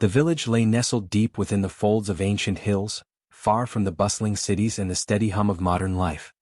The village lay nestled deep within the folds of ancient hills, far from the bustling cities and the steady hum of modern life.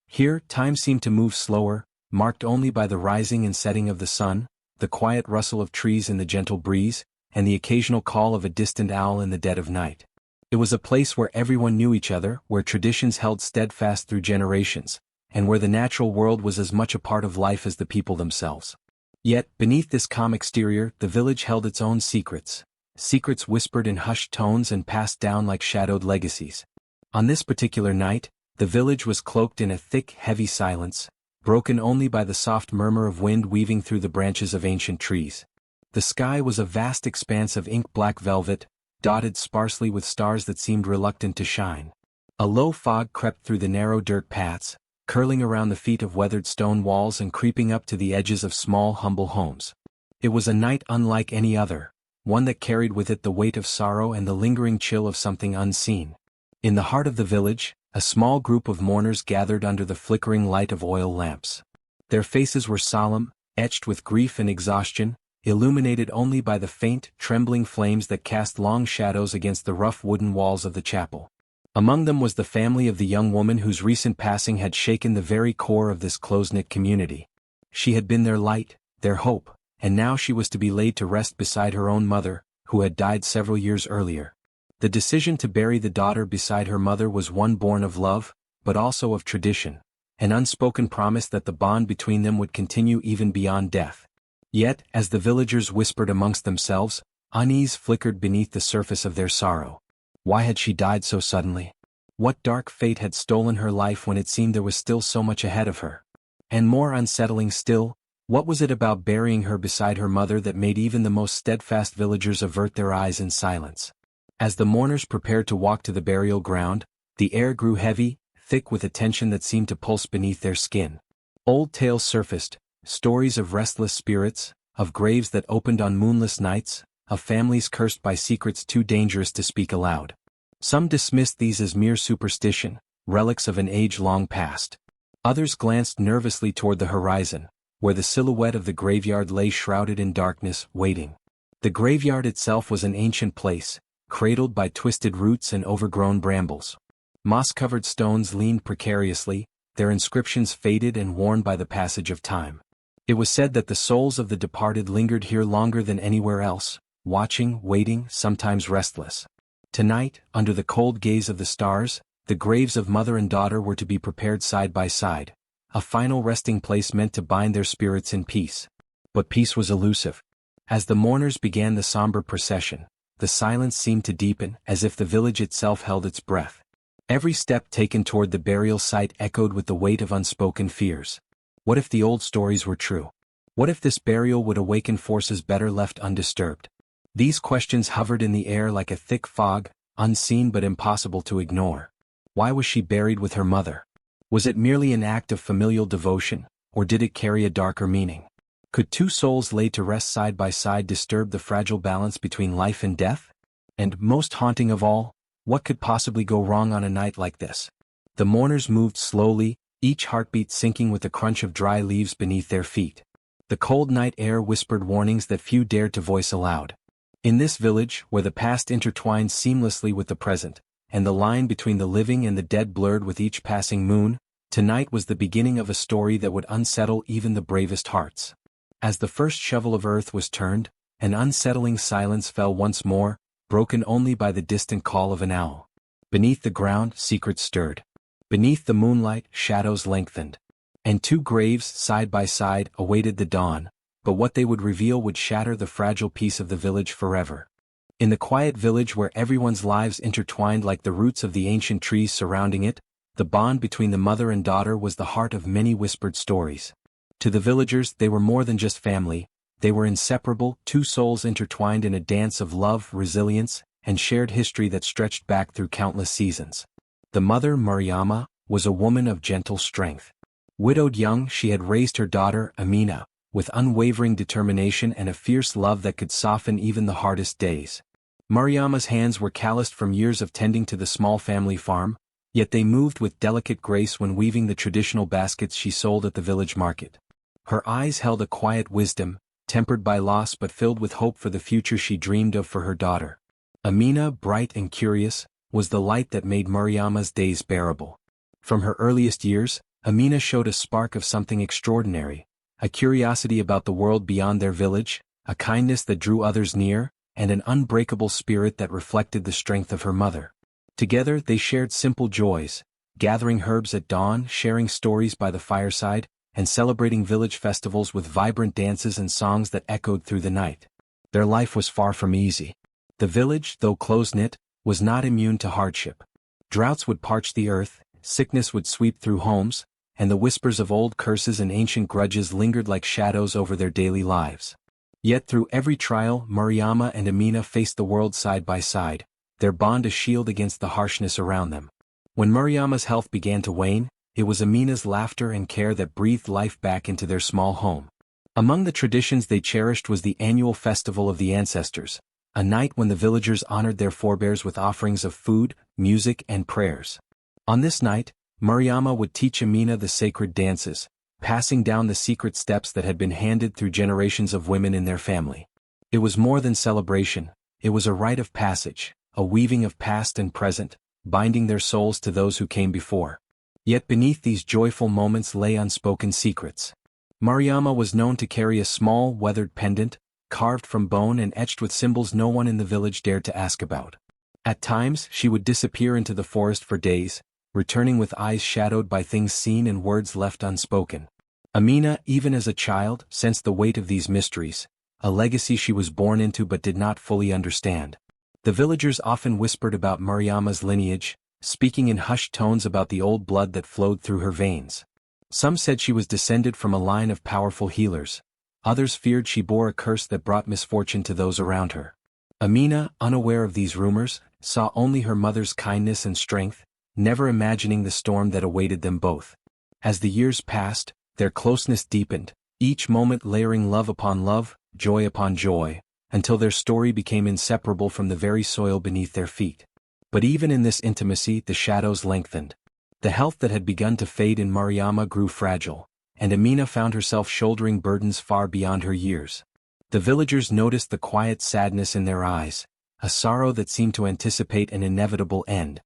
Here, time seemed to move slower, marked only by the rising and setting of the sun, the quiet rustle of trees in the gentle breeze, and the occasional call of a distant owl in the dead of night. It was a place where everyone knew each other, where traditions held steadfast through generations, and where the natural world was as much a part of life as the people themselves. Yet, beneath this calm exterior, the village held its own secrets. Secrets whispered in hushed tones and passed down like shadowed legacies. On this particular night, the village was cloaked in a thick, heavy silence, broken only by the soft murmur of wind weaving through the branches of ancient trees. The sky was a vast expanse of ink-black velvet, dotted sparsely with stars that seemed reluctant to shine. A low fog crept through the narrow dirt paths, curling around the feet of weathered stone walls and creeping up to the edges of small, humble homes. It was a night unlike any other, one that carried with it the weight of sorrow and the lingering chill of something unseen. In the heart of the village, a small group of mourners gathered under the flickering light of oil lamps. Their faces were solemn, etched with grief and exhaustion, illuminated only by the faint, trembling flames that cast long shadows against the rough wooden walls of the chapel. Among them was the family of the young woman whose recent passing had shaken the very core of this close-knit community. She had been their light, their hope, and now she was to be laid to rest beside her own mother, who had died several years earlier. The decision to bury the daughter beside her mother was one born of love, but also of tradition, an unspoken promise that the bond between them would continue even beyond death. Yet, as the villagers whispered amongst themselves, unease flickered beneath the surface of their sorrow. Why had she died so suddenly? What dark fate had stolen her life when it seemed there was still so much ahead of her? And more unsettling still, what was it about burying her beside her mother that made even the most steadfast villagers avert their eyes in silence? As the mourners prepared to walk to the burial ground, the air grew heavy, thick with a tension that seemed to pulse beneath their skin. Old tales surfaced, stories of restless spirits, of graves that opened on moonless nights, of families cursed by secrets too dangerous to speak aloud. Some dismissed these as mere superstition, relics of an age long past. Others glanced nervously toward the horizon, where the silhouette of the graveyard lay shrouded in darkness, waiting. The graveyard itself was an ancient place, cradled by twisted roots and overgrown brambles. Moss-covered stones leaned precariously, their inscriptions faded and worn by the passage of time. It was said that the souls of the departed lingered here longer than anywhere else, watching, waiting, sometimes restless. Tonight, under the cold gaze of the stars, the graves of mother and daughter were to be prepared side by side, a final resting place meant to bind their spirits in peace. But peace was elusive. As the mourners began the somber procession, the silence seemed to deepen, as if the village itself held its breath. Every step taken toward the burial site echoed with the weight of unspoken fears. What if the old stories were true? What if this burial would awaken forces better left undisturbed? These questions hovered in the air like a thick fog, unseen but impossible to ignore. Why was she buried with her mother? Was it merely an act of familial devotion, or did it carry a darker meaning? Could two souls laid to rest side by side disturb the fragile balance between life and death? And, most haunting of all, what could possibly go wrong on a night like this? The mourners moved slowly, each heartbeat sinking with the crunch of dry leaves beneath their feet. The cold night air whispered warnings that few dared to voice aloud. In this village, where the past intertwined seamlessly with the present, and the line between the living and the dead blurred with each passing moon, tonight was the beginning of a story that would unsettle even the bravest hearts. As the first shovel of earth was turned, an unsettling silence fell once more, broken only by the distant call of an owl. Beneath the ground, secrets stirred. Beneath the moonlight, shadows lengthened. And two graves, side by side, awaited the dawn, but what they would reveal would shatter the fragile peace of the village forever. In the quiet village where everyone's lives intertwined like the roots of the ancient trees surrounding it, the bond between the mother and daughter was the heart of many whispered stories. To the villagers, they were more than just family, they were inseparable, two souls intertwined in a dance of love, resilience, and shared history that stretched back through countless seasons. The mother, Mariama, was a woman of gentle strength. Widowed young, she had raised her daughter, Amina, with unwavering determination and a fierce love that could soften even the hardest days. Mariama's hands were calloused from years of tending to the small family farm, yet they moved with delicate grace when weaving the traditional baskets she sold at the village market. Her eyes held a quiet wisdom, tempered by loss but filled with hope for the future she dreamed of for her daughter. Amina, bright and curious, was the light that made Mariama's days bearable. From her earliest years, Amina showed a spark of something extraordinary, a curiosity about the world beyond their village, a kindness that drew others near, and an unbreakable spirit that reflected the strength of her mother. Together they shared simple joys, gathering herbs at dawn, sharing stories by the fireside, and celebrating village festivals with vibrant dances and songs that echoed through the night. Their life was far from easy. The village, though close-knit, was not immune to hardship. Droughts would parch the earth, sickness would sweep through homes, and the whispers of old curses and ancient grudges lingered like shadows over their daily lives. Yet through every trial, Mariama and Amina faced the world side by side, their bond a shield against the harshness around them. When Mariama's health began to wane, it was Amina's laughter and care that breathed life back into their small home. Among the traditions they cherished was the annual festival of the ancestors, a night when the villagers honored their forebears with offerings of food, music, and prayers. On this night, Mariama would teach Amina the sacred dances, passing down the secret steps that had been handed through generations of women in their family. It was more than celebration, it was a rite of passage, a weaving of past and present, binding their souls to those who came before. Yet beneath these joyful moments lay unspoken secrets. Mariama was known to carry a small, weathered pendant, carved from bone and etched with symbols no one in the village dared to ask about. At times, she would disappear into the forest for days, returning with eyes shadowed by things seen and words left unspoken. Amina, even as a child, sensed the weight of these mysteries, a legacy she was born into but did not fully understand. The villagers often whispered about Mariama's lineage, speaking in hushed tones about the old blood that flowed through her veins. Some said she was descended from a line of powerful healers. Others feared she bore a curse that brought misfortune to those around her. Amina, unaware of these rumors, saw only her mother's kindness and strength, never imagining the storm that awaited them both. As the years passed, their closeness deepened, each moment layering love upon love, joy upon joy, until their story became inseparable from the very soil beneath their feet. But even in this intimacy the shadows lengthened. The health that had begun to fade in Mariama grew fragile, and Amina found herself shouldering burdens far beyond her years. The villagers noticed the quiet sadness in their eyes, a sorrow that seemed to anticipate an inevitable end.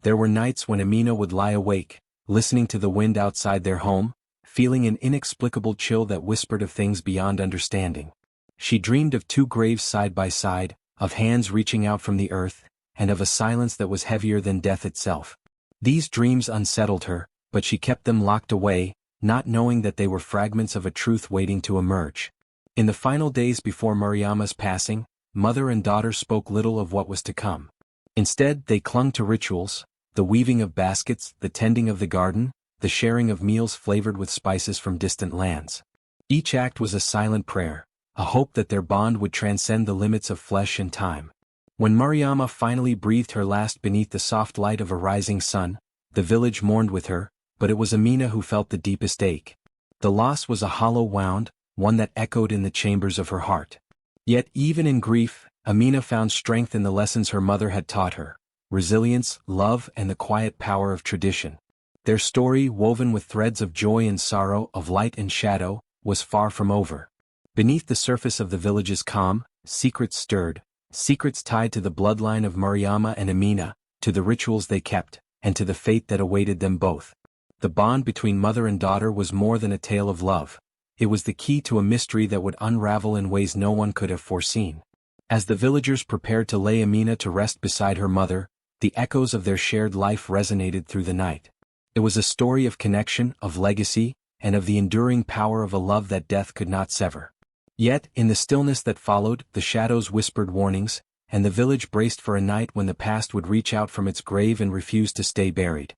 There were nights when Amina would lie awake, listening to the wind outside their home, feeling an inexplicable chill that whispered of things beyond understanding. She dreamed of two graves side by side, of hands reaching out from the earth, and of a silence that was heavier than death itself. These dreams unsettled her, but she kept them locked away, not knowing that they were fragments of a truth waiting to emerge. In the final days before Mariama's passing, mother and daughter spoke little of what was to come. Instead, they clung to rituals, the weaving of baskets, the tending of the garden, the sharing of meals flavored with spices from distant lands. Each act was a silent prayer, a hope that their bond would transcend the limits of flesh and time. When Mariama finally breathed her last beneath the soft light of a rising sun, the village mourned with her, but it was Amina who felt the deepest ache. The loss was a hollow wound, one that echoed in the chambers of her heart. Yet even in grief, Amina found strength in the lessons her mother had taught her: resilience, love, and the quiet power of tradition. Their story, woven with threads of joy and sorrow, of light and shadow, was far from over. Beneath the surface of the village's calm, secrets stirred, secrets tied to the bloodline of Mariama and Amina, to the rituals they kept, and to the fate that awaited them both. The bond between mother and daughter was more than a tale of love. It was the key to a mystery that would unravel in ways no one could have foreseen. As the villagers prepared to lay Amina to rest beside her mother, the echoes of their shared life resonated through the night. It was a story of connection, of legacy, and of the enduring power of a love that death could not sever. Yet, in the stillness that followed, the shadows whispered warnings, and the village braced for a night when the past would reach out from its grave and refuse to stay buried.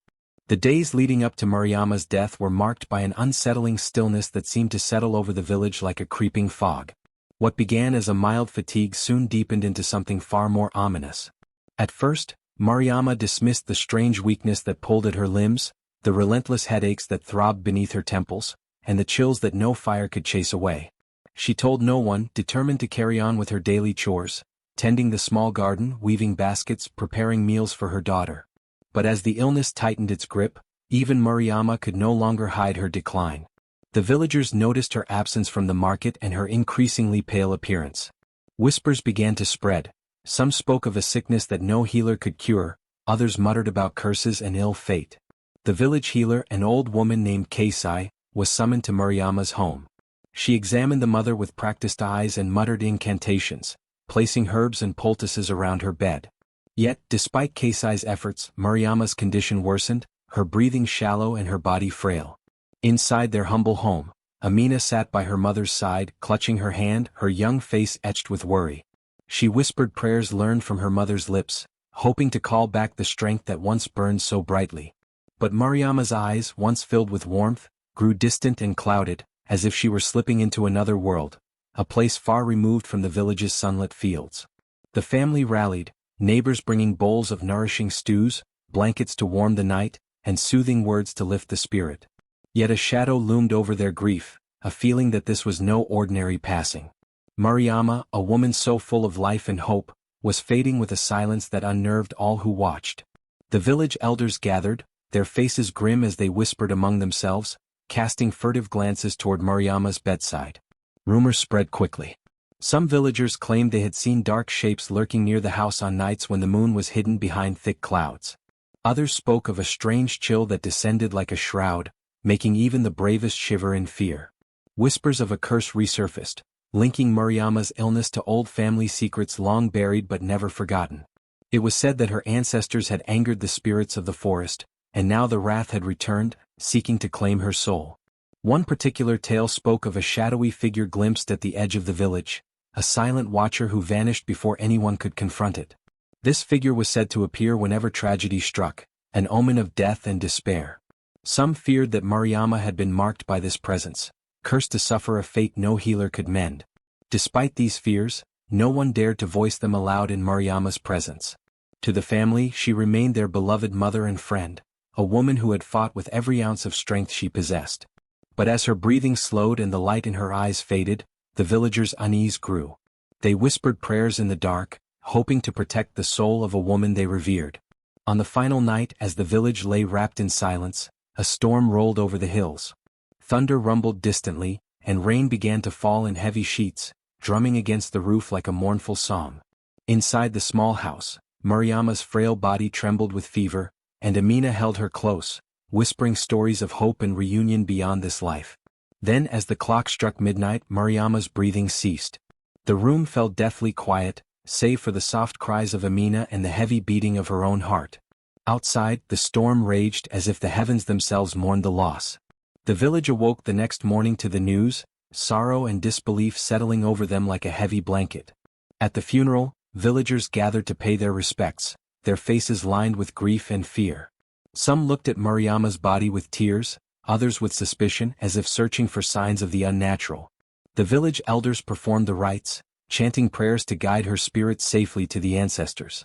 The days leading up to Mariama's death were marked by an unsettling stillness that seemed to settle over the village like a creeping fog. What began as a mild fatigue soon deepened into something far more ominous. At first, Mariama dismissed the strange weakness that pulled at her limbs, the relentless headaches that throbbed beneath her temples, and the chills that no fire could chase away. She told no one, determined to carry on with her daily chores, tending the small garden, weaving baskets, preparing meals for her daughter. But as the illness tightened its grip, even Mariama could no longer hide her decline. The villagers noticed her absence from the market and her increasingly pale appearance. Whispers began to spread. Some spoke of a sickness that no healer could cure, others muttered about curses and ill fate. The village healer, an old woman named Kasai, was summoned to Mariama's home. She examined the mother with practiced eyes and muttered incantations, placing herbs and poultices around her bed. Yet, despite Kasai's efforts, Mariama's condition worsened, her breathing shallow and her body frail. Inside their humble home, Amina sat by her mother's side, clutching her hand, her young face etched with worry. She whispered prayers learned from her mother's lips, hoping to call back the strength that once burned so brightly. But Mariama's eyes, once filled with warmth, grew distant and clouded, as if she were slipping into another world, a place far removed from the village's sunlit fields. The family rallied, neighbors bringing bowls of nourishing stews, blankets to warm the night, and soothing words to lift the spirit. Yet a shadow loomed over their grief, a feeling that this was no ordinary passing. Mariama, a woman so full of life and hope, was fading with a silence that unnerved all who watched. The village elders gathered, their faces grim as they whispered among themselves, casting furtive glances toward Mariama's bedside. Rumors spread quickly. Some villagers claimed they had seen dark shapes lurking near the house on nights when the moon was hidden behind thick clouds. Others spoke of a strange chill that descended like a shroud, making even the bravest shiver in fear. Whispers of a curse resurfaced, linking Mariama's illness to old family secrets long buried but never forgotten. It was said that her ancestors had angered the spirits of the forest, and now the wrath had returned, seeking to claim her soul. One particular tale spoke of a shadowy figure glimpsed at the edge of the village, a silent watcher who vanished before anyone could confront it. This figure was said to appear whenever tragedy struck, an omen of death and despair. Some feared that Mariama had been marked by this presence, cursed to suffer a fate no healer could mend. Despite these fears, no one dared to voice them aloud in Mariama's presence. To the family, she remained their beloved mother and friend, a woman who had fought with every ounce of strength she possessed. But as her breathing slowed and the light in her eyes faded, the villagers' unease grew. They whispered prayers in the dark, hoping to protect the soul of a woman they revered. On the final night, as the village lay wrapped in silence, a storm rolled over the hills. Thunder rumbled distantly, and rain began to fall in heavy sheets, drumming against the roof like a mournful song. Inside the small house, Mariama's frail body trembled with fever, and Amina held her close, whispering stories of hope and reunion beyond this life. Then as the clock struck midnight, Mariama's breathing ceased. The room fell deathly quiet, save for the soft cries of Amina and the heavy beating of her own heart. Outside, the storm raged as if the heavens themselves mourned the loss. The village awoke the next morning to the news, sorrow and disbelief settling over them like a heavy blanket. At the funeral, villagers gathered to pay their respects, their faces lined with grief and fear. Some looked at Mariama's body with tears, others with suspicion as if searching for signs of the unnatural. The village elders performed the rites, chanting prayers to guide her spirit safely to the ancestors.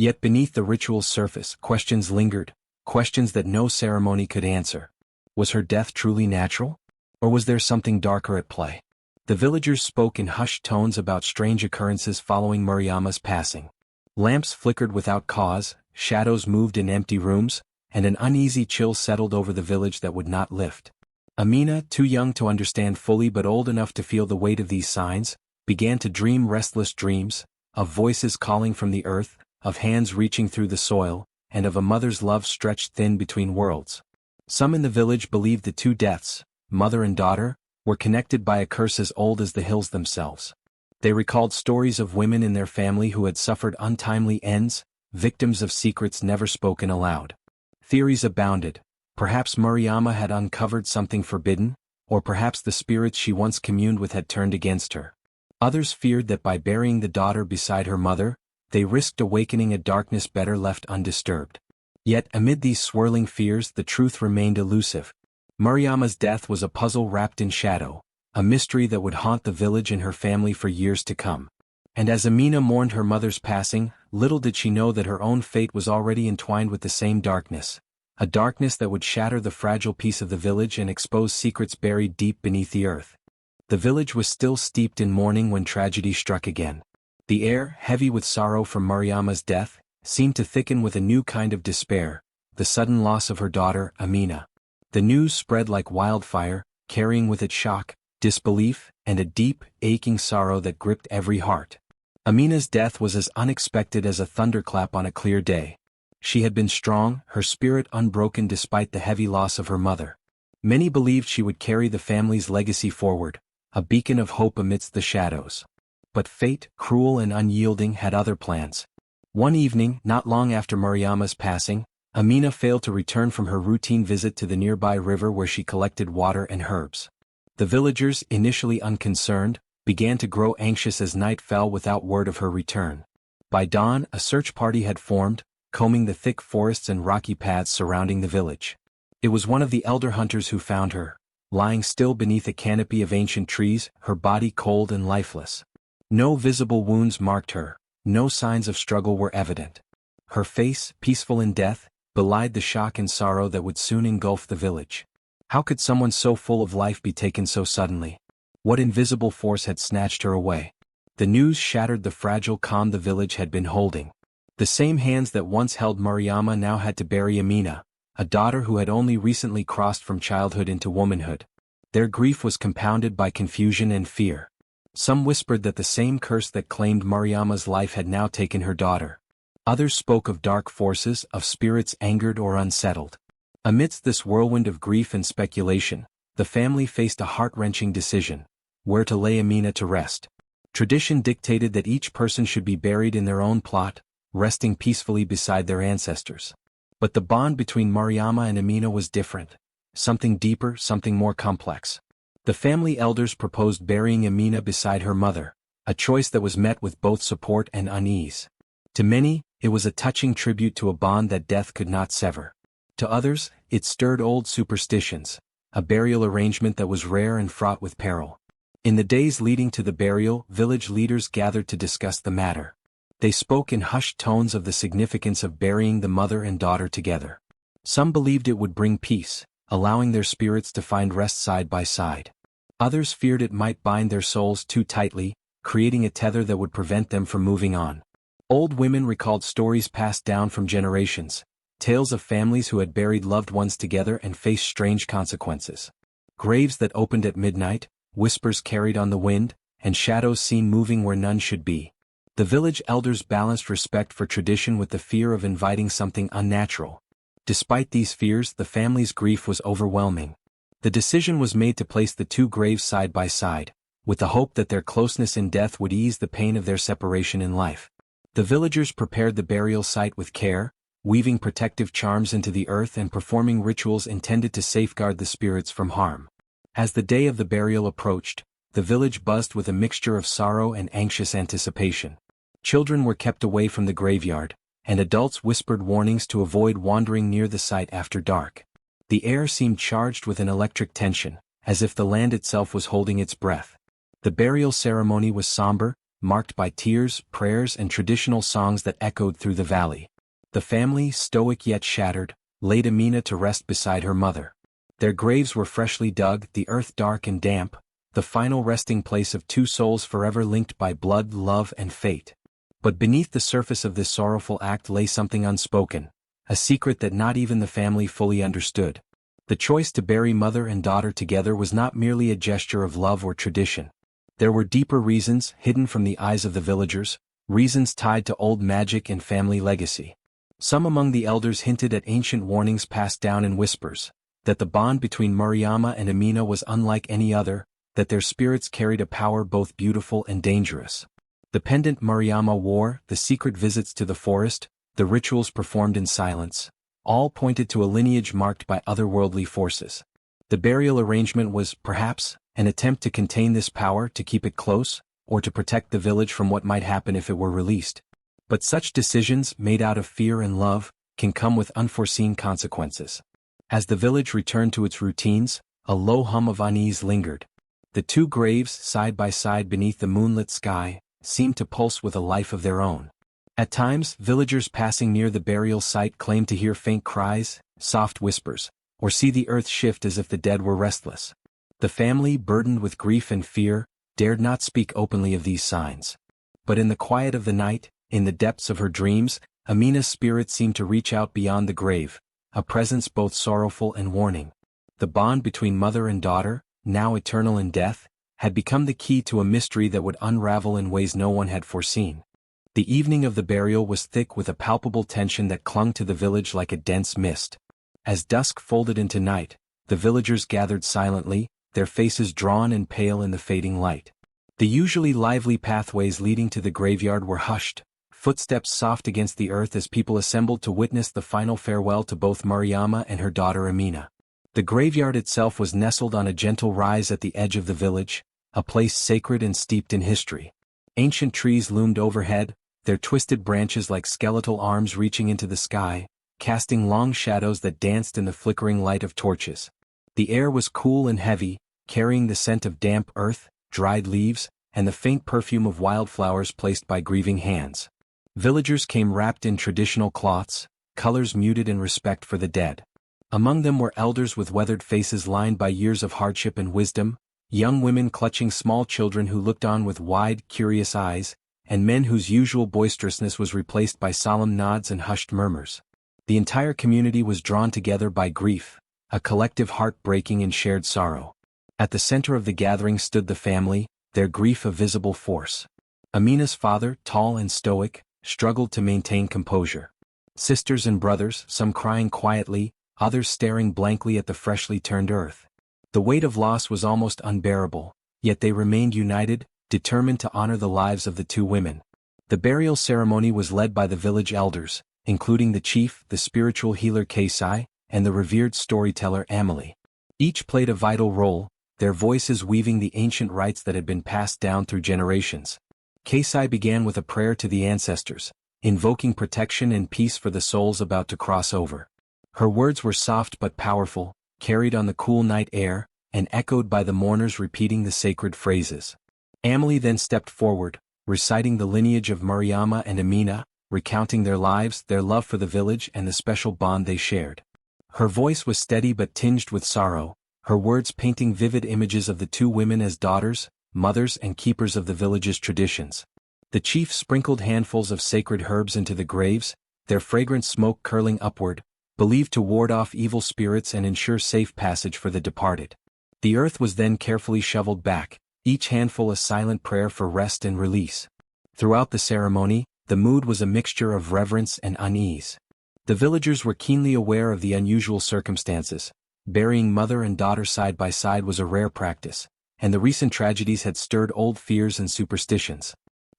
Yet beneath the ritual's surface, questions lingered, questions that no ceremony could answer. Was her death truly natural? Or was there something darker at play? The villagers spoke in hushed tones about strange occurrences following Mariama's passing. Lamps flickered without cause, shadows moved in empty rooms, and an uneasy chill settled over the village that would not lift. Amina, too young to understand fully but old enough to feel the weight of these signs, began to dream restless dreams, of voices calling from the earth, of hands reaching through the soil, and of a mother's love stretched thin between worlds. Some in the village believed the two deaths, mother and daughter, were connected by a curse as old as the hills themselves. They recalled stories of women in their family who had suffered untimely ends, victims of secrets never spoken aloud. Theories abounded. Perhaps Mariama had uncovered something forbidden, or perhaps the spirits she once communed with had turned against her. Others feared that by burying the daughter beside her mother, they risked awakening a darkness better left undisturbed. Yet amid these swirling fears the truth remained elusive. Mariama's death was a puzzle wrapped in shadow, a mystery that would haunt the village and her family for years to come. And as Amina mourned her mother's passing, little did she know that her own fate was already entwined with the same darkness, a darkness that would shatter the fragile peace of the village and expose secrets buried deep beneath the earth. The village was still steeped in mourning when tragedy struck again. The air, heavy with sorrow from Mariama's death, seemed to thicken with a new kind of despair, the sudden loss of her daughter, Amina. The news spread like wildfire, carrying with it shock, disbelief, and a deep, aching sorrow that gripped every heart. Amina's death was as unexpected as a thunderclap on a clear day. She had been strong, her spirit unbroken despite the heavy loss of her mother. Many believed she would carry the family's legacy forward, a beacon of hope amidst the shadows. But fate, cruel and unyielding, had other plans. One evening, not long after Mariama's passing, Amina failed to return from her routine visit to the nearby river where she collected water and herbs. The villagers, initially unconcerned, began to grow anxious as night fell without word of her return. By dawn, a search party had formed, combing the thick forests and rocky paths surrounding the village. It was one of the elder hunters who found her, lying still beneath a canopy of ancient trees, her body cold and lifeless. No visible wounds marked her, no signs of struggle were evident. Her face, peaceful in death, belied the shock and sorrow that would soon engulf the village. How could someone so full of life be taken so suddenly? What invisible force had snatched her away? The news shattered the fragile calm the village had been holding. The same hands that once held Mariama now had to bury Amina, a daughter who had only recently crossed from childhood into womanhood. Their grief was compounded by confusion and fear. Some whispered that the same curse that claimed Mariama's life had now taken her daughter. Others spoke of dark forces, of spirits angered or unsettled. Amidst this whirlwind of grief and speculation, the family faced a heart-wrenching decision: where to lay Amina to rest. Tradition dictated that each person should be buried in their own plot, resting peacefully beside their ancestors. But the bond between Mariama and Amina was different. Something deeper, something more complex. The family elders proposed burying Amina beside her mother, a choice that was met with both support and unease. To many, it was a touching tribute to a bond that death could not sever. To others, it stirred old superstitions, a burial arrangement that was rare and fraught with peril. In the days leading to the burial, village leaders gathered to discuss the matter. They spoke in hushed tones of the significance of burying the mother and daughter together. Some believed it would bring peace, allowing their spirits to find rest side by side. Others feared it might bind their souls too tightly, creating a tether that would prevent them from moving on. Old women recalled stories passed down from generations, tales of families who had buried loved ones together and faced strange consequences. Graves that opened at midnight, whispers carried on the wind, and shadows seen moving where none should be. The village elders balanced respect for tradition with the fear of inviting something unnatural. Despite these fears, the family's grief was overwhelming. The decision was made to place the two graves side by side, with the hope that their closeness in death would ease the pain of their separation in life. The villagers prepared the burial site with care, weaving protective charms into the earth and performing rituals intended to safeguard the spirits from harm. As the day of the burial approached, the village buzzed with a mixture of sorrow and anxious anticipation. Children were kept away from the graveyard, and adults whispered warnings to avoid wandering near the site after dark. The air seemed charged with an electric tension, as if the land itself was holding its breath. The burial ceremony was somber, marked by tears, prayers, and traditional songs that echoed through the valley. The family, stoic yet shattered, laid Amina to rest beside her mother. Their graves were freshly dug, the earth dark and damp, the final resting place of two souls forever linked by blood, love, and fate. But beneath the surface of this sorrowful act lay something unspoken, a secret that not even the family fully understood. The choice to bury mother and daughter together was not merely a gesture of love or tradition. There were deeper reasons, hidden from the eyes of the villagers, reasons tied to old magic and family legacy. Some among the elders hinted at ancient warnings passed down in whispers, that the bond between Mariama and Amina was unlike any other, that their spirits carried a power both beautiful and dangerous. The pendant Mariama wore, the secret visits to the forest, the rituals performed in silence, all pointed to a lineage marked by otherworldly forces. The burial arrangement was, perhaps, an attempt to contain this power, to keep it close, or to protect the village from what might happen if it were released. But such decisions, made out of fear and love, can come with unforeseen consequences. As the village returned to its routines, a low hum of unease lingered. The two graves, side by side beneath the moonlit sky, seemed to pulse with a life of their own. At times, villagers passing near the burial site claimed to hear faint cries, soft whispers, or see the earth shift as if the dead were restless. The family, burdened with grief and fear, dared not speak openly of these signs. But in the quiet of the night, in the depths of her dreams, Amina's spirit seemed to reach out beyond the grave, a presence both sorrowful and warning. The bond between mother and daughter, now eternal in death, had become the key to a mystery that would unravel in ways no one had foreseen. The evening of the burial was thick with a palpable tension that clung to the village like a dense mist. As dusk folded into night, the villagers gathered silently, their faces drawn and pale in the fading light. The usually lively pathways leading to the graveyard were hushed, footsteps soft against the earth as people assembled to witness the final farewell to both Mariama and her daughter Amina. The graveyard itself was nestled on a gentle rise at the edge of the village, a place sacred and steeped in history. Ancient trees loomed overhead, their twisted branches like skeletal arms reaching into the sky, casting long shadows that danced in the flickering light of torches. The air was cool and heavy, carrying the scent of damp earth, dried leaves, and the faint perfume of wildflowers placed by grieving hands. Villagers came wrapped in traditional cloths, colors muted in respect for the dead. Among them were elders with weathered faces lined by years of hardship and wisdom, young women clutching small children who looked on with wide, curious eyes, and men whose usual boisterousness was replaced by solemn nods and hushed murmurs. The entire community was drawn together by grief, a collective heart breaking in shared sorrow. At the center of the gathering stood the family, their grief a visible force. Amina's father, tall and stoic, struggled to maintain composure. Sisters and brothers, some crying quietly, others staring blankly at the freshly turned earth. The weight of loss was almost unbearable, yet they remained united, determined to honor the lives of the two women. The burial ceremony was led by the village elders, including the chief, the spiritual healer Kasai, and the revered storyteller Amelie. Each played a vital role, their voices weaving the ancient rites that had been passed down through generations. Kasai began with a prayer to the ancestors, invoking protection and peace for the souls about to cross over. Her words were soft but powerful, carried on the cool night air, and echoed by the mourners repeating the sacred phrases. Amelie then stepped forward, reciting the lineage of Mariama and Amina, recounting their lives, their love for the village and the special bond they shared. Her voice was steady but tinged with sorrow, her words painting vivid images of the two women as daughters, mothers and keepers of the village's traditions. The chief sprinkled handfuls of sacred herbs into the graves, their fragrant smoke curling upward, believed to ward off evil spirits and ensure safe passage for the departed. The earth was then carefully shoveled back, each handful a silent prayer for rest and release. Throughout the ceremony, the mood was a mixture of reverence and unease. The villagers were keenly aware of the unusual circumstances. Burying mother and daughter side by side was a rare practice, and the recent tragedies had stirred old fears and superstitions.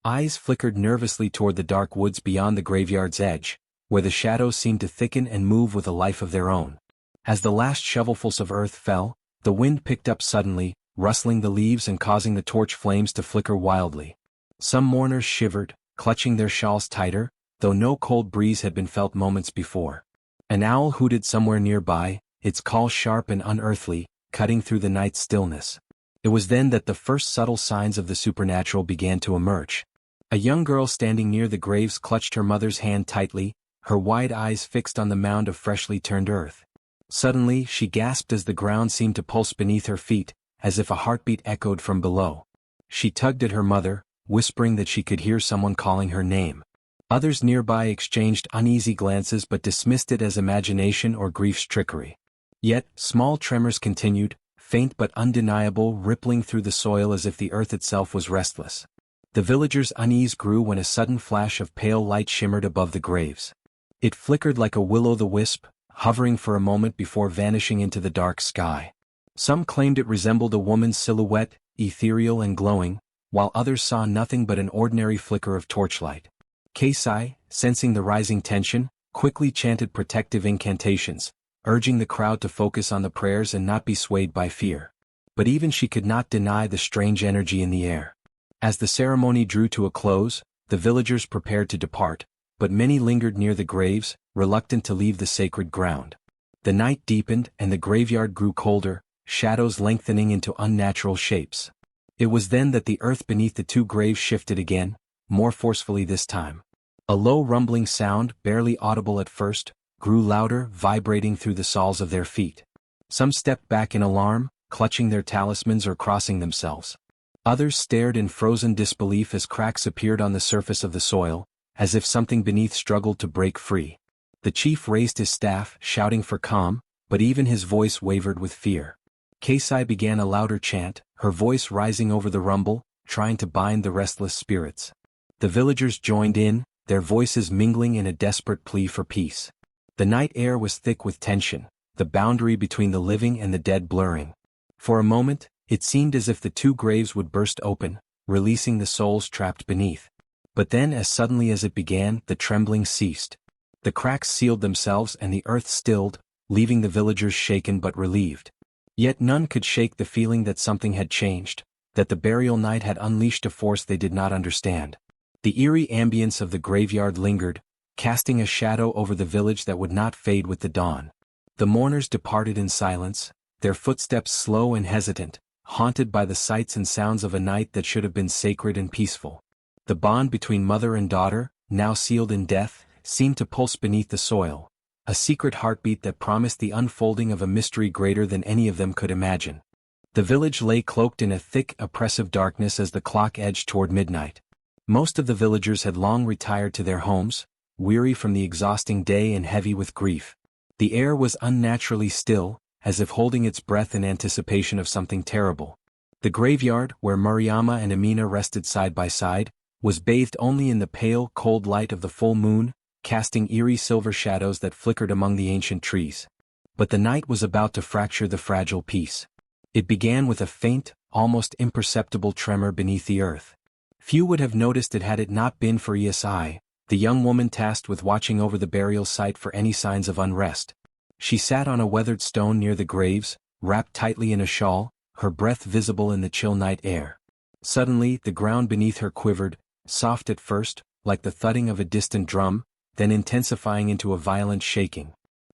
Eyes flickered nervously toward the dark woods beyond the graveyard's edge, where the shadows seemed to thicken and move with a life of their own. As the last shovelfuls of earth fell, the wind picked up suddenly, rustling the leaves and causing the torch flames to flicker wildly. Some mourners shivered, clutching their shawls tighter, though no cold breeze had been felt moments before. An owl hooted somewhere nearby, its call sharp and unearthly, cutting through the night's stillness. It was then that the first subtle signs of the supernatural began to emerge. A young girl standing near the graves clutched her mother's hand tightly, her wide eyes fixed on the mound of freshly turned earth. Suddenly, she gasped as the ground seemed to pulse beneath her feet, as if a heartbeat echoed from below. She tugged at her mother, whispering that she could hear someone calling her name. Others nearby exchanged uneasy glances but dismissed it as imagination or grief's trickery. Yet, small tremors continued, faint but undeniable, rippling through the soil as if the earth itself was restless. The villagers' unease grew when a sudden flash of pale light shimmered above the graves. It flickered like a will-o'-the-wisp, hovering for a moment before vanishing into the dark sky. Some claimed it resembled a woman's silhouette, ethereal and glowing, while others saw nothing but an ordinary flicker of torchlight. Kasai, sensing the rising tension, quickly chanted protective incantations, urging the crowd to focus on the prayers and not be swayed by fear. But even she could not deny the strange energy in the air. As the ceremony drew to a close, the villagers prepared to depart, but many lingered near the graves, reluctant to leave the sacred ground. The night deepened and the graveyard grew colder, shadows lengthening into unnatural shapes. It was then that the earth beneath the two graves shifted again, more forcefully this time. A low rumbling sound, barely audible at first, grew louder, vibrating through the soles of their feet. Some stepped back in alarm, clutching their talismans or crossing themselves. Others stared in frozen disbelief as cracks appeared on the surface of the soil, as if something beneath struggled to break free. The chief raised his staff, shouting for calm, but even his voice wavered with fear. Kasai began a louder chant, her voice rising over the rumble, trying to bind the restless spirits. The villagers joined in, their voices mingling in a desperate plea for peace. The night air was thick with tension, the boundary between the living and the dead blurring. For a moment, it seemed as if the two graves would burst open, releasing the souls trapped beneath. But then, as suddenly as it began, the trembling ceased. The cracks sealed themselves and the earth stilled, leaving the villagers shaken but relieved. Yet none could shake the feeling that something had changed, that the burial night had unleashed a force they did not understand. The eerie ambience of the graveyard lingered, casting a shadow over the village that would not fade with the dawn. The mourners departed in silence, their footsteps slow and hesitant, haunted by the sights and sounds of a night that should have been sacred and peaceful. The bond between mother and daughter, now sealed in death, seemed to pulse beneath the soil, a secret heartbeat that promised the unfolding of a mystery greater than any of them could imagine. The village lay cloaked in a thick, oppressive darkness as the clock edged toward midnight. Most of the villagers had long retired to their homes, weary from the exhausting day and heavy with grief. The air was unnaturally still, as if holding its breath in anticipation of something terrible. The graveyard, where Mariama and Amina rested side by side, was bathed only in the pale, cold light of the full moon, casting eerie silver shadows that flickered among the ancient trees. But the night was about to fracture the fragile peace. It began with a faint, almost imperceptible tremor beneath the earth. Few would have noticed it had it not been for Isai, the young woman tasked with watching over the burial site for any signs of unrest. She sat on a weathered stone near the graves, wrapped tightly in a shawl, her breath visible in the chill night air. Suddenly, the ground beneath her quivered, soft at first, like the thudding of a distant drum, then intensifying into a violent shaking.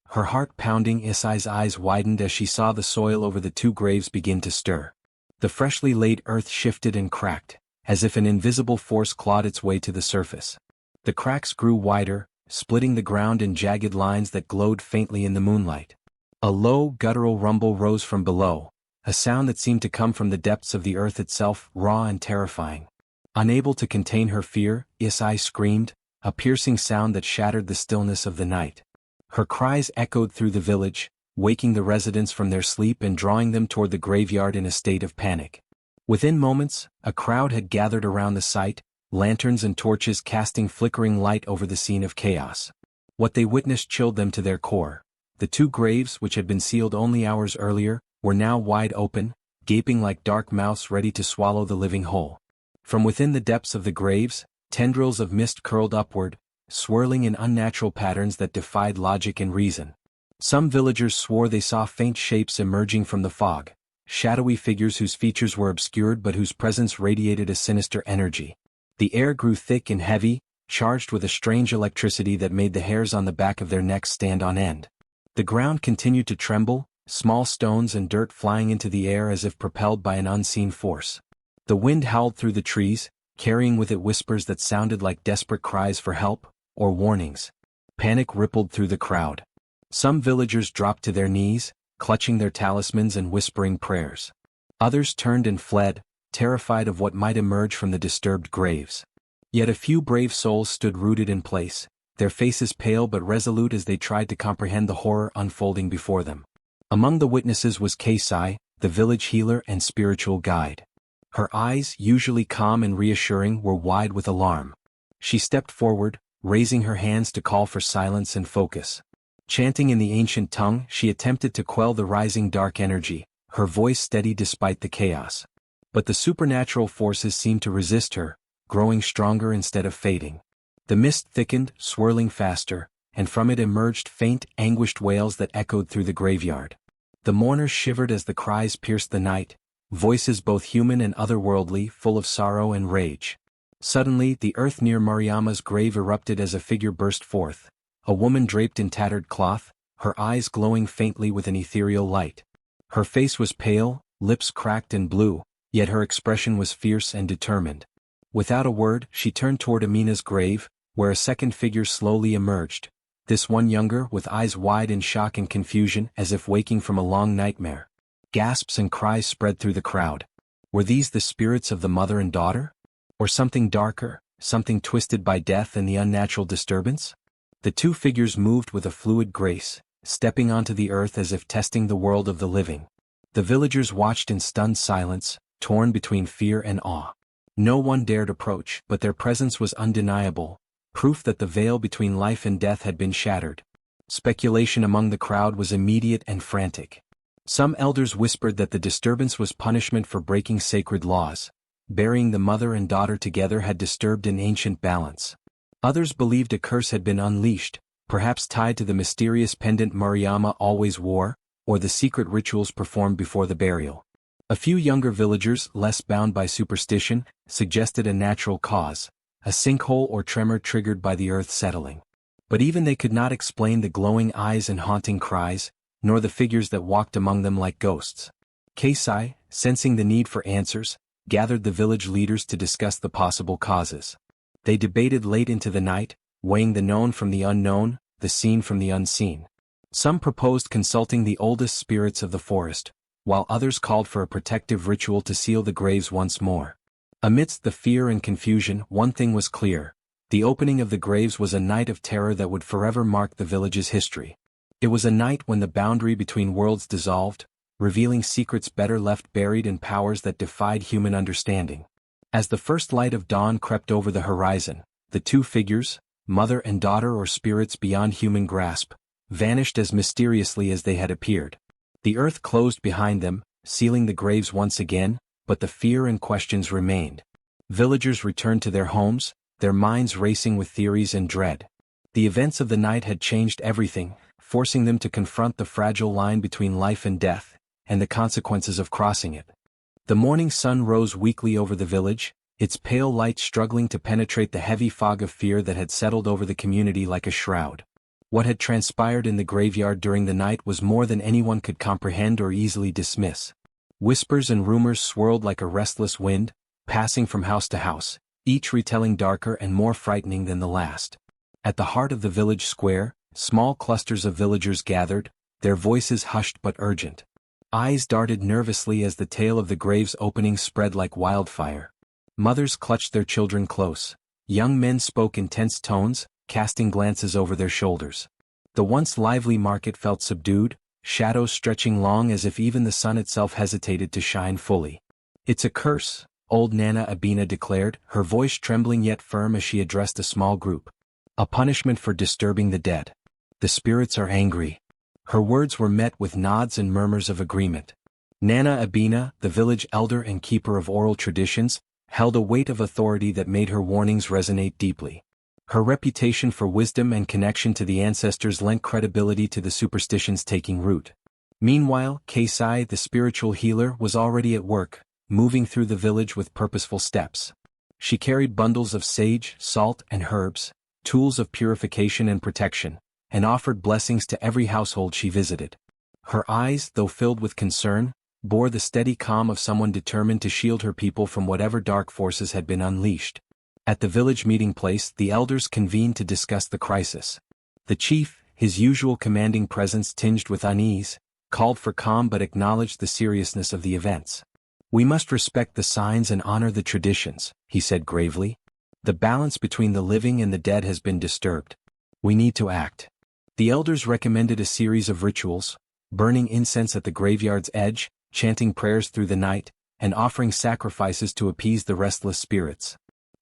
Her heart pounding, Isai's eyes widened as she saw the soil over the two graves begin to stir. The freshly laid earth shifted and cracked, as if an invisible force clawed its way to the surface. The cracks grew wider, splitting the ground in jagged lines that glowed faintly in the moonlight. A low, guttural rumble rose from below, a sound that seemed to come from the depths of the earth itself, raw and terrifying. Unable to contain her fear, Isai screamed, a piercing sound that shattered the stillness of the night. Her cries echoed through the village, waking the residents from their sleep and drawing them toward the graveyard in a state of panic. Within moments, a crowd had gathered around the site, lanterns and torches casting flickering light over the scene of chaos. What they witnessed chilled them to their core. The two graves, which had been sealed only hours earlier, were now wide open, gaping like dark mouths ready to swallow the living whole. From within the depths of the graves, tendrils of mist curled upward, swirling in unnatural patterns that defied logic and reason. Some villagers swore they saw faint shapes emerging from the fog, shadowy figures whose features were obscured but whose presence radiated a sinister energy. The air grew thick and heavy, charged with a strange electricity that made the hairs on the back of their necks stand on end. The ground continued to tremble, small stones and dirt flying into the air as if propelled by an unseen force. The wind howled through the trees, carrying with it whispers that sounded like desperate cries for help, or warnings. Panic rippled through the crowd. Some villagers dropped to their knees, clutching their talismans and whispering prayers. Others turned and fled, terrified of what might emerge from the disturbed graves. Yet a few brave souls stood rooted in place, their faces pale but resolute as they tried to comprehend the horror unfolding before them. Among the witnesses was Kasai, the village healer and spiritual guide. Her eyes, usually calm and reassuring, were wide with alarm. She stepped forward, raising her hands to call for silence and focus. Chanting in the ancient tongue, she attempted to quell the rising dark energy, her voice steady despite the chaos. But the supernatural forces seemed to resist her, growing stronger instead of fading. The mist thickened, swirling faster, and from it emerged faint, anguished wails that echoed through the graveyard. The mourners shivered as the cries pierced the night, voices both human and otherworldly, full of sorrow and rage. Suddenly, the earth near Mariama's grave erupted as a figure burst forth, a woman draped in tattered cloth, her eyes glowing faintly with an ethereal light. Her face was pale, lips cracked and blue, yet her expression was fierce and determined. Without a word, she turned toward Amina's grave, where a second figure slowly emerged, this one younger, with eyes wide in shock and confusion as if waking from a long nightmare. Gasps and cries spread through the crowd. Were these the spirits of the mother and daughter? Or something darker, something twisted by death and the unnatural disturbance? The two figures moved with a fluid grace, stepping onto the earth as if testing the world of the living. The villagers watched in stunned silence, torn between fear and awe. No one dared approach, but their presence was undeniable, proof that the veil between life and death had been shattered. Speculation among the crowd was immediate and frantic. Some elders whispered that the disturbance was punishment for breaking sacred laws. Burying the mother and daughter together had disturbed an ancient balance. Others believed a curse had been unleashed, perhaps tied to the mysterious pendant Mariama always wore, or the secret rituals performed before the burial. A few younger villagers, less bound by superstition, suggested a natural cause, a sinkhole or tremor triggered by the earth settling. But even they could not explain the glowing eyes and haunting cries, nor the figures that walked among them like ghosts. Kasai, sensing the need for answers, gathered the village leaders to discuss the possible causes. They debated late into the night, weighing the known from the unknown, the seen from the unseen. Some proposed consulting the oldest spirits of the forest, while others called for a protective ritual to seal the graves once more. Amidst the fear and confusion, one thing was clear: the opening of the graves was a night of terror that would forever mark the village's history. It was a night when the boundary between worlds dissolved, revealing secrets better left buried and powers that defied human understanding. As the first light of dawn crept over the horizon, the two figures, mother and daughter or spirits beyond human grasp, vanished as mysteriously as they had appeared. The earth closed behind them, sealing the graves once again, but the fear and questions remained. Villagers returned to their homes, their minds racing with theories and dread. The events of the night had changed everything, forcing them to confront the fragile line between life and death, and the consequences of crossing it. The morning sun rose weakly over the village, its pale light struggling to penetrate the heavy fog of fear that had settled over the community like a shroud. What had transpired in the graveyard during the night was more than anyone could comprehend or easily dismiss. Whispers and rumors swirled like a restless wind, passing from house to house, each retelling darker and more frightening than the last. At the heart of the village square, small clusters of villagers gathered, their voices hushed but urgent. Eyes darted nervously as the tale of the grave's opening spread like wildfire. Mothers clutched their children close. Young men spoke in tense tones, casting glances over their shoulders. The once lively market felt subdued, shadows stretching long as if even the sun itself hesitated to shine fully. "It's a curse," old Nana Abina declared, her voice trembling yet firm as she addressed a small group. "A punishment for disturbing the dead. The spirits are angry." Her words were met with nods and murmurs of agreement. Nana Abina, the village elder and keeper of oral traditions, held a weight of authority that made her warnings resonate deeply. Her reputation for wisdom and connection to the ancestors lent credibility to the superstitions taking root. Meanwhile, Kasai, the spiritual healer, was already at work, moving through the village with purposeful steps. She carried bundles of sage, salt, and herbs, tools of purification and protection, and offered blessings to every household she visited. Her eyes, though filled with concern, bore the steady calm of someone determined to shield her people from whatever dark forces had been unleashed. At the village meeting place, the elders convened to discuss the crisis. The chief, his usual commanding presence tinged with unease, called for calm but acknowledged the seriousness of the events. "We must respect the signs and honor the traditions," he said gravely. "The balance between the living and the dead has been disturbed. We need to act." The elders recommended a series of rituals: burning incense at the graveyard's edge, chanting prayers through the night, and offering sacrifices to appease the restless spirits.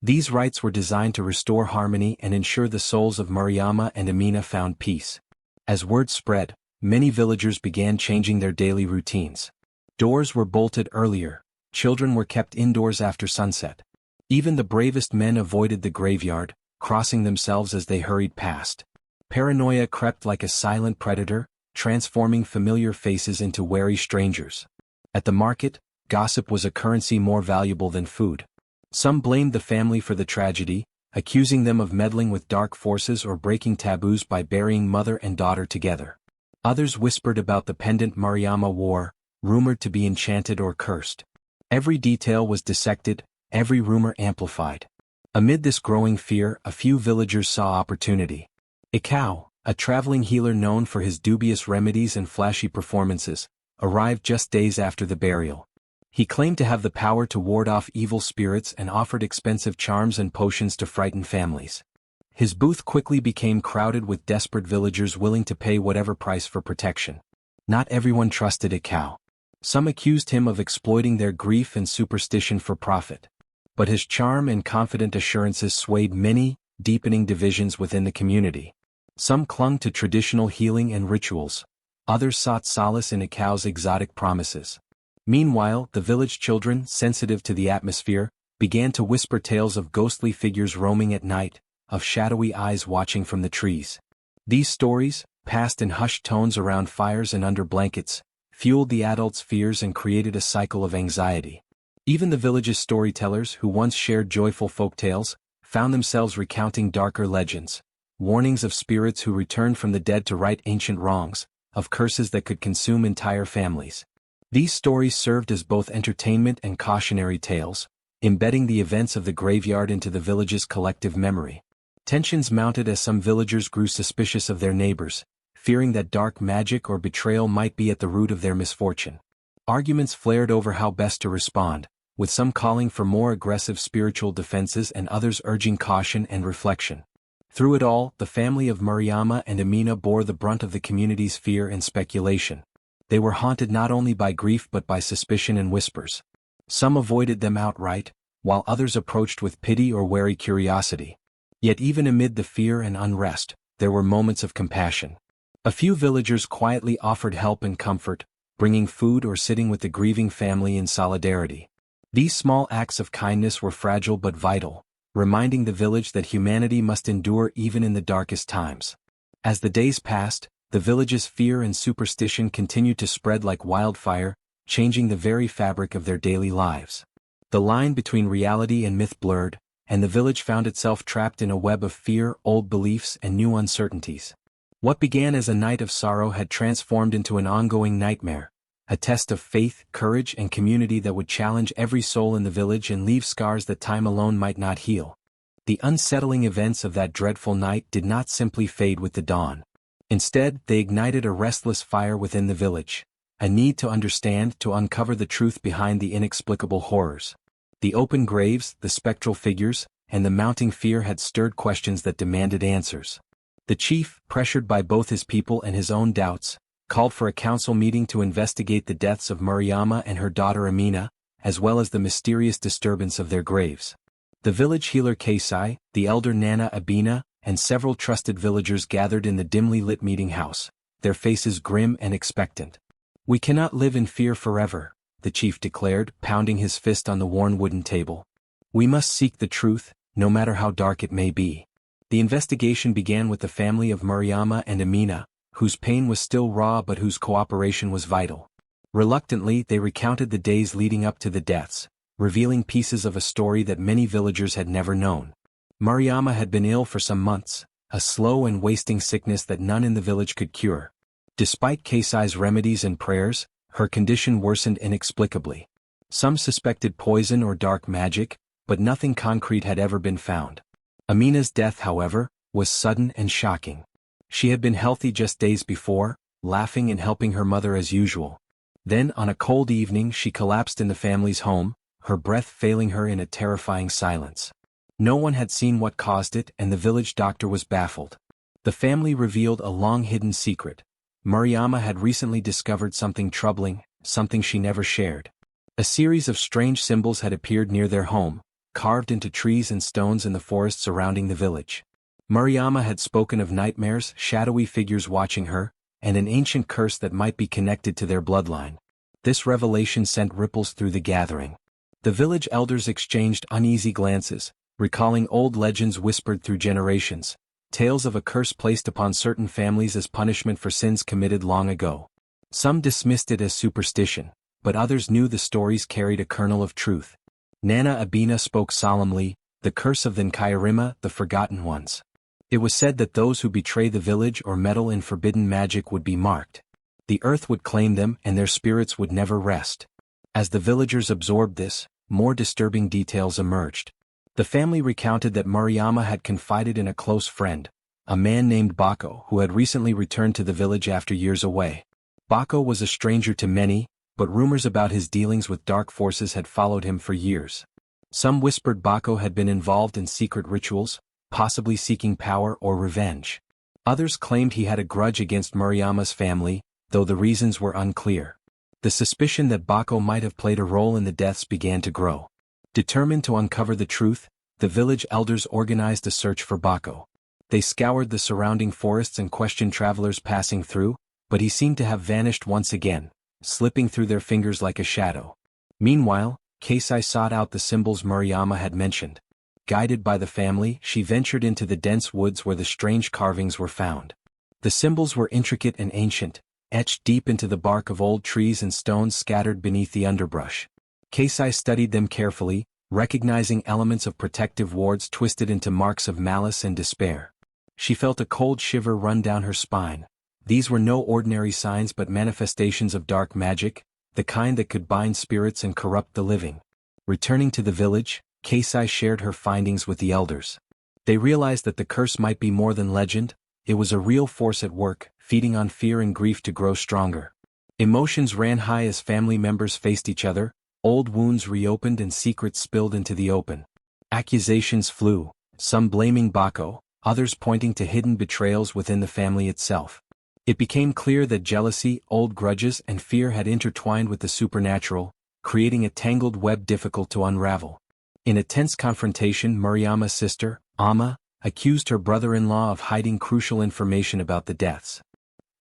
These rites were designed to restore harmony and ensure the souls of Mariama and Amina found peace. As word spread, many villagers began changing their daily routines. Doors were bolted earlier, children were kept indoors after sunset. Even the bravest men avoided the graveyard, crossing themselves as they hurried past. Paranoia crept like a silent predator, transforming familiar faces into wary strangers. At the market, gossip was a currency more valuable than food. Some blamed the family for the tragedy, accusing them of meddling with dark forces or breaking taboos by burying mother and daughter together. Others whispered about the pendant Mariama wore, rumored to be enchanted or cursed. Every detail was dissected, every rumor amplified. Amid this growing fear, a few villagers saw opportunity. Ikao, a traveling healer known for his dubious remedies and flashy performances, arrived just days after the burial. He claimed to have the power to ward off evil spirits and offered expensive charms and potions to frighten families. His booth quickly became crowded with desperate villagers willing to pay whatever price for protection. Not everyone trusted Ikao. Some accused him of exploiting their grief and superstition for profit. But his charm and confident assurances swayed many, deepening divisions within the community. Some clung to traditional healing and rituals. Others sought solace in Ikau's exotic promises. Meanwhile, the village children, sensitive to the atmosphere, began to whisper tales of ghostly figures roaming at night, of shadowy eyes watching from the trees. These stories, passed in hushed tones around fires and under blankets, fueled the adults' fears and created a cycle of anxiety. Even the village's storytellers, who once shared joyful folk tales, found themselves recounting darker legends, warnings of spirits who returned from the dead to right ancient wrongs, of curses that could consume entire families. These stories served as both entertainment and cautionary tales, embedding the events of the graveyard into the village's collective memory. Tensions mounted as some villagers grew suspicious of their neighbors, fearing that dark magic or betrayal might be at the root of their misfortune. Arguments flared over how best to respond, with some calling for more aggressive spiritual defenses and others urging caution and reflection. Through it all, the family of Mariama and Amina bore the brunt of the community's fear and speculation. They were haunted not only by grief but by suspicion and whispers. Some avoided them outright, while others approached with pity or wary curiosity. Yet even amid the fear and unrest, there were moments of compassion. A few villagers quietly offered help and comfort, bringing food or sitting with the grieving family in solidarity. These small acts of kindness were fragile but vital, reminding the village that humanity must endure even in the darkest times. As the days passed, the village's fear and superstition continued to spread like wildfire, changing the very fabric of their daily lives. The line between reality and myth blurred, and the village found itself trapped in a web of fear, old beliefs, and new uncertainties. What began as a night of sorrow had transformed into an ongoing nightmare, a test of faith, courage, and community that would challenge every soul in the village and leave scars that time alone might not heal. The unsettling events of that dreadful night did not simply fade with the dawn. Instead, they ignited a restless fire within the village, a need to understand, to uncover the truth behind the inexplicable horrors. The open graves, the spectral figures, and the mounting fear had stirred questions that demanded answers. The chief, pressured by both his people and his own doubts, called for a council meeting to investigate the deaths of Mariama and her daughter Amina, as well as the mysterious disturbance of their graves. The village healer Kaisai, the elder Nana Abina, and several trusted villagers gathered in the dimly lit meeting house, their faces grim and expectant. "We cannot live in fear forever," the chief declared, pounding his fist on the worn wooden table. "We must seek the truth, no matter how dark it may be." The investigation began with the family of Mariama and Amina, whose pain was still raw but whose cooperation was vital. Reluctantly, they recounted the days leading up to the deaths, revealing pieces of a story that many villagers had never known. Mariama had been ill for some months, a slow and wasting sickness that none in the village could cure. Despite Kaisai's remedies and prayers, her condition worsened inexplicably. Some suspected poison or dark magic, but nothing concrete had ever been found. Amina's death, however, was sudden and shocking. She had been healthy just days before, laughing and helping her mother as usual. Then, on a cold evening, she collapsed in the family's home, her breath failing her in a terrifying silence. No one had seen what caused it, and the village doctor was baffled. The family revealed a long-hidden secret. Mariama had recently discovered something troubling, something she never shared. A series of strange symbols had appeared near their home, carved into trees and stones in the forest surrounding the village. Mariama had spoken of nightmares, shadowy figures watching her, and an ancient curse that might be connected to their bloodline. This revelation sent ripples through the gathering. The village elders exchanged uneasy glances, recalling old legends whispered through generations, tales of a curse placed upon certain families as punishment for sins committed long ago. Some dismissed it as superstition, but others knew the stories carried a kernel of truth. Nana Abina spoke solemnly, "The curse of the Nkairima, the Forgotten Ones." It was said that those who betray the village or meddle in forbidden magic would be marked. The earth would claim them and their spirits would never rest. As the villagers absorbed this, more disturbing details emerged. The family recounted that Mariama had confided in a close friend, a man named Bako who had recently returned to the village after years away. Bako was a stranger to many, but rumors about his dealings with dark forces had followed him for years. Some whispered Bako had been involved in secret rituals, possibly seeking power or revenge. Others claimed he had a grudge against Mariama's family, though the reasons were unclear. The suspicion that Bako might have played a role in the deaths began to grow. Determined to uncover the truth, the village elders organized a search for Bako. They scoured the surrounding forests and questioned travelers passing through, but he seemed to have vanished once again, slipping through their fingers like a shadow. Meanwhile, Keisai sought out the symbols Murayama had mentioned. Guided by the family, she ventured into the dense woods where the strange carvings were found. The symbols were intricate and ancient, etched deep into the bark of old trees and stones scattered beneath the underbrush. Keisai studied them carefully, recognizing elements of protective wards twisted into marks of malice and despair. She felt a cold shiver run down her spine. These were no ordinary signs but manifestations of dark magic, the kind that could bind spirits and corrupt the living. Returning to the village, Keisai shared her findings with the elders. They realized that the curse might be more than legend, it was a real force at work, feeding on fear and grief to grow stronger. Emotions ran high as family members faced each other, old wounds reopened and secrets spilled into the open. Accusations flew, some blaming Bako, others pointing to hidden betrayals within the family itself. It became clear that jealousy, old grudges, and fear had intertwined with the supernatural, creating a tangled web difficult to unravel. In a tense confrontation, Murayama's sister, Amma, accused her brother-in-law of hiding crucial information about the deaths.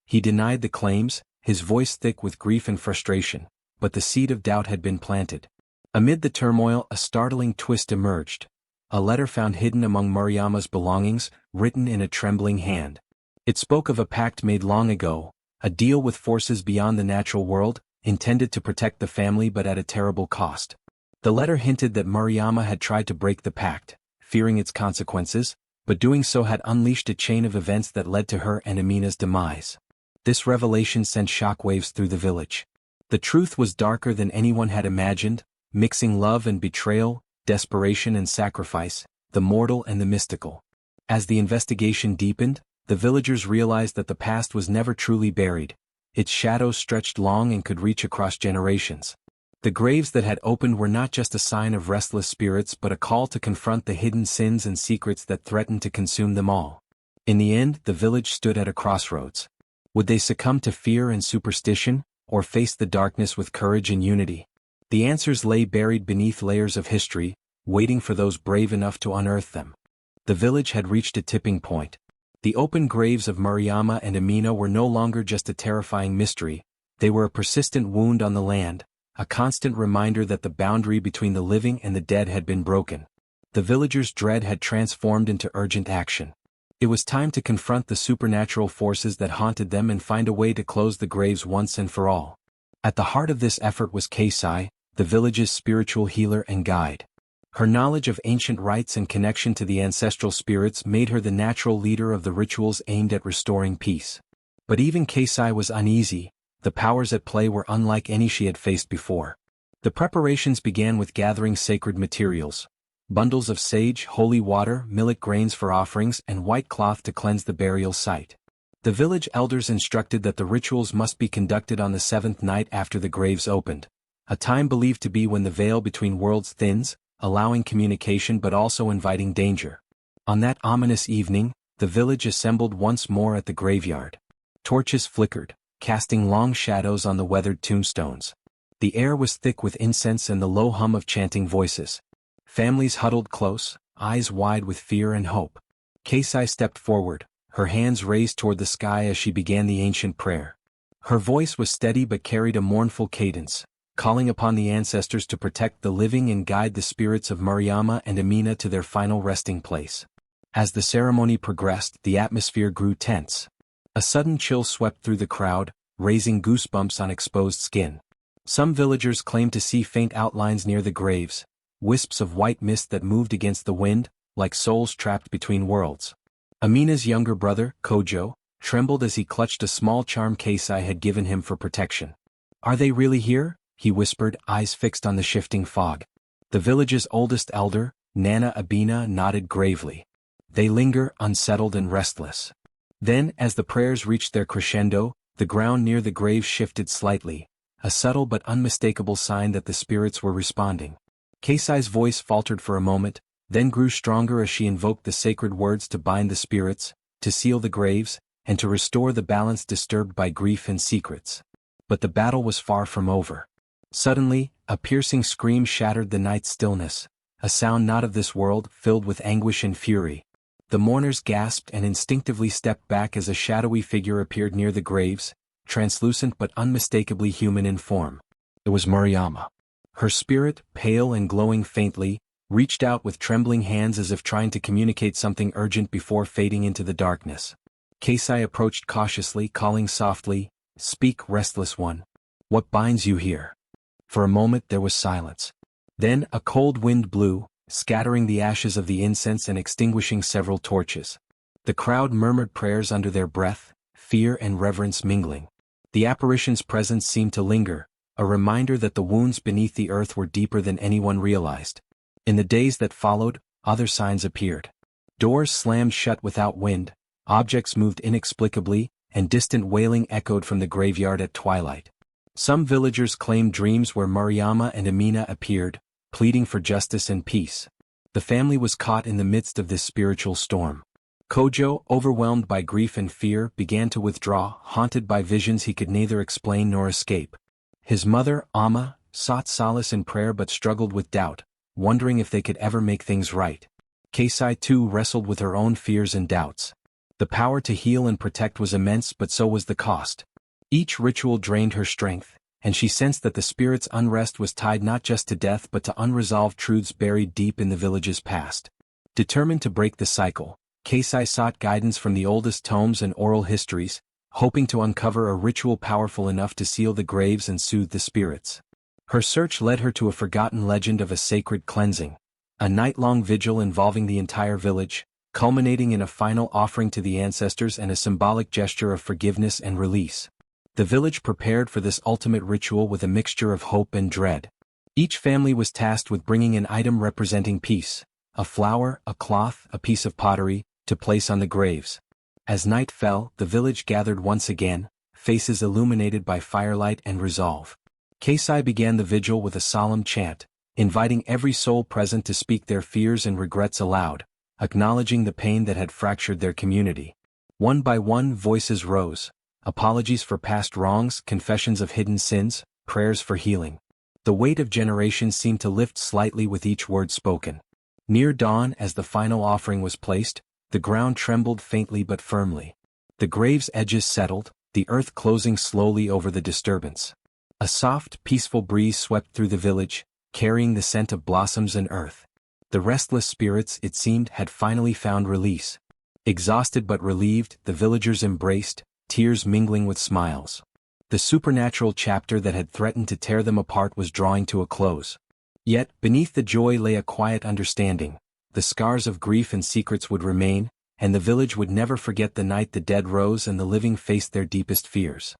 He denied the claims, his voice thick with grief and frustration, but the seed of doubt had been planted. Amid the turmoil, a startling twist emerged. A letter found hidden among Murayama's belongings, written in a trembling hand. It spoke of a pact made long ago, a deal with forces beyond the natural world, intended to protect the family but at a terrible cost. The letter hinted that Murayama had tried to break the pact, fearing its consequences, but doing so had unleashed a chain of events that led to her and Amina's demise. This revelation sent shockwaves through the village. The truth was darker than anyone had imagined, mixing love and betrayal, desperation and sacrifice, the mortal and the mystical. As the investigation deepened, the villagers realized that the past was never truly buried. Its shadows stretched long and could reach across generations. The graves that had opened were not just a sign of restless spirits but a call to confront the hidden sins and secrets that threatened to consume them all. In the end, the village stood at a crossroads. Would they succumb to fear and superstition, or face the darkness with courage and unity? The answers lay buried beneath layers of history, waiting for those brave enough to unearth them. The village had reached a tipping point. The open graves of Murayama and Amina were no longer just a terrifying mystery, they were a persistent wound on the land, a constant reminder that the boundary between the living and the dead had been broken. The villagers' dread had transformed into urgent action. It was time to confront the supernatural forces that haunted them and find a way to close the graves once and for all. At the heart of this effort was Keisai, the village's spiritual healer and guide. Her knowledge of ancient rites and connection to the ancestral spirits made her the natural leader of the rituals aimed at restoring peace. But even Keisai was uneasy, the powers at play were unlike any she had faced before. The preparations began with gathering sacred materials. Bundles of sage, holy water, millet grains for offerings, and white cloth to cleanse the burial site. The village elders instructed that the rituals must be conducted on the 7th night after the graves opened, a time believed to be when the veil between worlds thins, allowing communication but also inviting danger. On that ominous evening, the village assembled once more at the graveyard. Torches flickered, casting long shadows on the weathered tombstones. The air was thick with incense and the low hum of chanting voices. Families huddled close, eyes wide with fear and hope. Keisai stepped forward, her hands raised toward the sky as she began the ancient prayer. Her voice was steady but carried a mournful cadence, calling upon the ancestors to protect the living and guide the spirits of Murayama and Amina to their final resting place. As the ceremony progressed, the atmosphere grew tense. A sudden chill swept through the crowd, raising goosebumps on exposed skin. Some villagers claimed to see faint outlines near the graves, wisps of white mist that moved against the wind, like souls trapped between worlds. Amina's younger brother, Kojo, trembled as he clutched a small charm Keisai had given him for protection. "Are they really here?" he whispered, eyes fixed on the shifting fog. The village's oldest elder, Nana Abina, nodded gravely. "They linger, unsettled and restless." Then, as the prayers reached their crescendo, the ground near the grave shifted slightly, a subtle but unmistakable sign that the spirits were responding. Keisai's voice faltered for a moment, then grew stronger as she invoked the sacred words to bind the spirits, to seal the graves, and to restore the balance disturbed by grief and secrets. But the battle was far from over. Suddenly, a piercing scream shattered the night's stillness, a sound not of this world, filled with anguish and fury. The mourners gasped and instinctively stepped back as a shadowy figure appeared near the graves, translucent but unmistakably human in form. It was Mariama. Her spirit, pale and glowing faintly, reached out with trembling hands as if trying to communicate something urgent before fading into the darkness. Kasai approached cautiously, calling softly, "Speak, restless one. What binds you here?" For a moment there was silence. Then a cold wind blew, scattering the ashes of the incense and extinguishing several torches. The crowd murmured prayers under their breath, fear and reverence mingling. The apparition's presence seemed to linger, a reminder that the wounds beneath the earth were deeper than anyone realized. In the days that followed, other signs appeared. Doors slammed shut without wind, objects moved inexplicably, and distant wailing echoed from the graveyard at twilight. Some villagers claimed dreams where Mariama and Amina appeared, pleading for justice and peace. The family was caught in the midst of this spiritual storm. Kojo, overwhelmed by grief and fear, began to withdraw, haunted by visions he could neither explain nor escape. His mother, Amma, sought solace in prayer but struggled with doubt, wondering if they could ever make things right. Kasai too wrestled with her own fears and doubts. The power to heal and protect was immense, but so was the cost. Each ritual drained her strength, and she sensed that the spirit's unrest was tied not just to death but to unresolved truths buried deep in the village's past. Determined to break the cycle, Kasai sought guidance from the oldest tomes and oral histories, hoping to uncover a ritual powerful enough to seal the graves and soothe the spirits. Her search led her to a forgotten legend of a sacred cleansing, a night-long vigil involving the entire village, culminating in a final offering to the ancestors and a symbolic gesture of forgiveness and release. The village prepared for this ultimate ritual with a mixture of hope and dread. Each family was tasked with bringing an item representing peace, a flower, a cloth, a piece of pottery, to place on the graves. As night fell, the village gathered once again, faces illuminated by firelight and resolve. Kasai began the vigil with a solemn chant, inviting every soul present to speak their fears and regrets aloud, acknowledging the pain that had fractured their community. One by one voices rose, apologies for past wrongs, confessions of hidden sins, prayers for healing. The weight of generations seemed to lift slightly with each word spoken. Near dawn, as the final offering was placed, the ground trembled faintly but firmly. The grave's edges settled, the earth closing slowly over the disturbance. A soft, peaceful breeze swept through the village, carrying the scent of blossoms and earth. The restless spirits, it seemed, had finally found release. Exhausted but relieved, the villagers embraced, tears mingling with smiles. The supernatural chapter that had threatened to tear them apart was drawing to a close. Yet, beneath the joy lay a quiet understanding. The scars of grief and secrets would remain, and the village would never forget the night the dead rose and the living faced their deepest fears.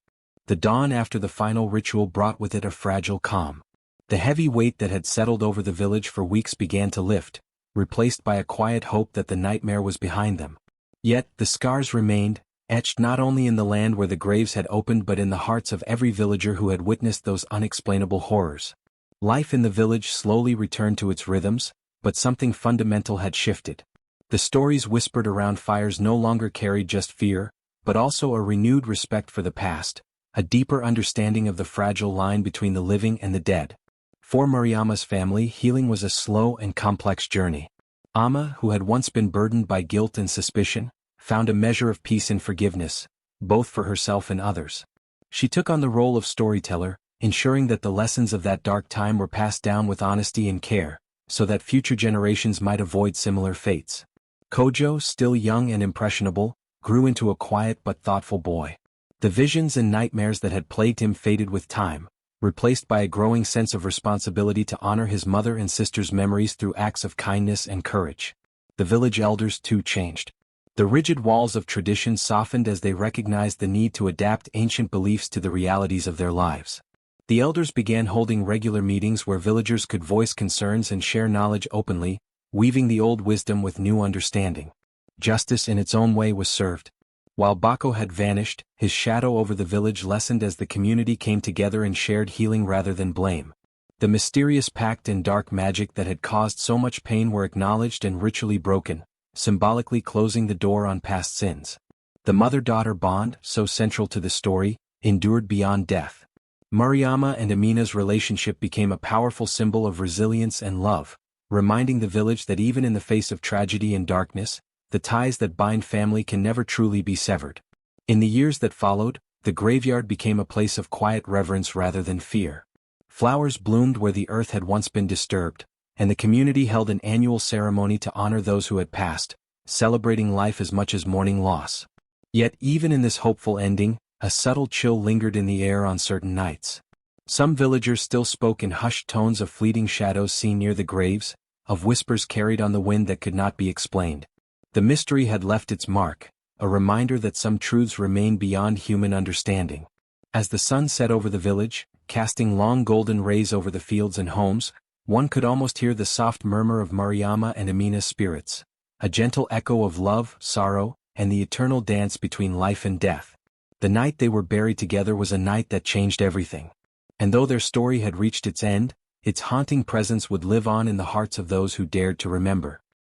The dawn after the final ritual brought with it a fragile calm. The heavy weight that had settled over the village for weeks began to lift, replaced by a quiet hope that the nightmare was behind them. Yet, the scars remained, etched not only in the land where the graves had opened but in the hearts of every villager who had witnessed those unexplainable horrors. Life in the village slowly returned to its rhythms, but something fundamental had shifted. The stories whispered around fires no longer carried just fear, but also a renewed respect for the past, a deeper understanding of the fragile line between the living and the dead. For Mariama's family, healing was a slow and complex journey. Amma, who had once been burdened by guilt and suspicion, found a measure of peace and forgiveness, both for herself and others. She took on the role of storyteller, ensuring that the lessons of that dark time were passed down with honesty and care, so that future generations might avoid similar fates. Kojo, still young and impressionable, grew into a quiet but thoughtful boy. The visions and nightmares that had plagued him faded with time, replaced by a growing sense of responsibility to honor his mother and sister's memories through acts of kindness and courage. The village elders too changed. The rigid walls of tradition softened as they recognized the need to adapt ancient beliefs to the realities of their lives. The elders began holding regular meetings where villagers could voice concerns and share knowledge openly, weaving the old wisdom with new understanding. Justice in its own way was served. While Bako had vanished, his shadow over the village lessened as the community came together and shared healing rather than blame. The mysterious pact and dark magic that had caused so much pain were acknowledged and ritually broken, symbolically closing the door on past sins. The mother-daughter bond, so central to the story, endured beyond death. Mariama and Amina's relationship became a powerful symbol of resilience and love, reminding the village that even in the face of tragedy and darkness, the ties that bind family can never truly be severed. In the years that followed, the graveyard became a place of quiet reverence rather than fear. Flowers bloomed where the earth had once been disturbed, and the community held an annual ceremony to honor those who had passed, celebrating life as much as mourning loss. Yet even in this hopeful ending, a subtle chill lingered in the air on certain nights. Some villagers still spoke in hushed tones of fleeting shadows seen near the graves, of whispers carried on the wind that could not be explained. The mystery had left its mark, a reminder that some truths remain beyond human understanding. As the sun set over the village, casting long golden rays over the fields and homes, one could almost hear the soft murmur of Mariama and Amina's spirits, a gentle echo of love, sorrow, and the eternal dance between life and death. The night they were buried together was a night that changed everything. And though their story had reached its end, its haunting presence would live on in the hearts of those who dared to remember.